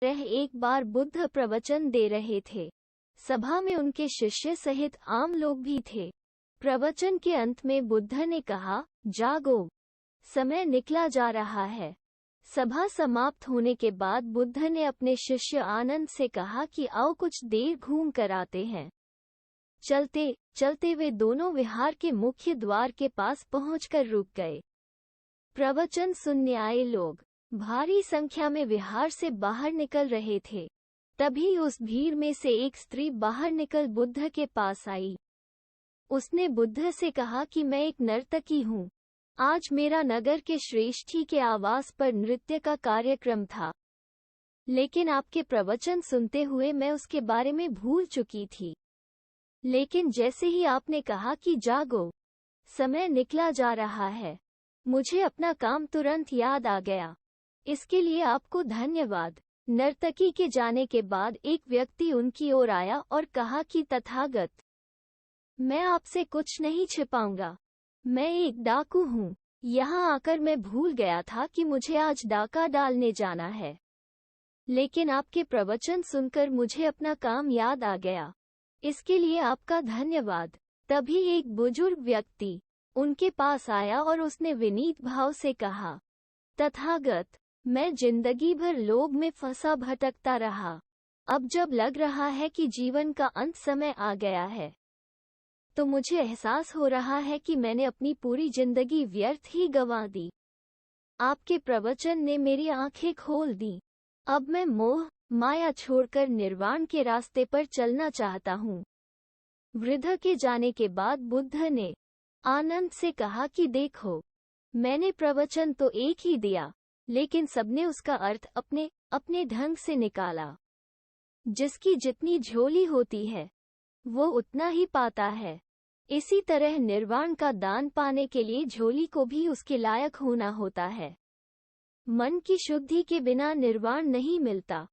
एक बार बुद्ध प्रवचन दे रहे थे। सभा में उनके शिष्य सहित आम लोग भी थे। प्रवचन के अंत में बुद्ध ने कहा, जागो, समय निकला जा रहा है। सभा समाप्त होने के बाद बुद्ध ने अपने शिष्य आनंद से कहा कि आओ कुछ देर घूम कर आते हैं। चलते चलते वे दोनों विहार के मुख्य द्वार के पास पहुंचकर रुक गए। प्रवचन सुनने आए लोग भारी संख्या में विहार से बाहर निकल रहे थे। तभी उस भीड़ में से एक स्त्री बाहर निकल बुद्ध के पास आई। उसने बुद्ध से कहा कि मैं एक नर्तकी हूँ। आज मेरा नगर के श्रेष्ठी के आवास पर नृत्य का कार्यक्रम था, लेकिन आपके प्रवचन सुनते हुए मैं उसके बारे में भूल चुकी थी। लेकिन जैसे ही आपने कहा कि जागो, समय निकला जा रहा है, मुझे अपना काम तुरंत याद आ गया। इसके लिए आपको धन्यवाद। नर्तकी के जाने के बाद एक व्यक्ति उनकी ओर आया और कहा कि तथागत, मैं आपसे कुछ नहीं छिपाऊंगा। मैं एक डाकू हूँ। यहाँ आकर मैं भूल गया था कि मुझे आज डाका डालने जाना है, लेकिन आपके प्रवचन सुनकर मुझे अपना काम याद आ गया। इसके लिए आपका धन्यवाद। तभी एक बुजुर्ग व्यक्ति उनके पास आया और उसने विनीत भाव से कहा, तथागत, मैं जिंदगी भर लोभ में फंसा भटकता रहा। अब जब लग रहा है कि जीवन का अंत समय आ गया है, तो मुझे एहसास हो रहा है कि मैंने अपनी पूरी जिंदगी व्यर्थ ही गंवा दी। आपके प्रवचन ने मेरी आंखें खोल दी। अब मैं मोह माया छोड़कर निर्वाण के रास्ते पर चलना चाहता हूँ। वृद्ध के जाने के बाद बुद्ध ने आनंद से कहा कि देखो, मैंने प्रवचन तो एक ही दिया, लेकिन सबने उसका अर्थ अपने अपने ढंग से निकाला। जिसकी जितनी झोली होती है, वो उतना ही पाता है। इसी तरह निर्वाण का दान पाने के लिए झोली को भी उसके लायक होना होता है। मन की शुद्धि के बिना निर्वाण नहीं मिलता।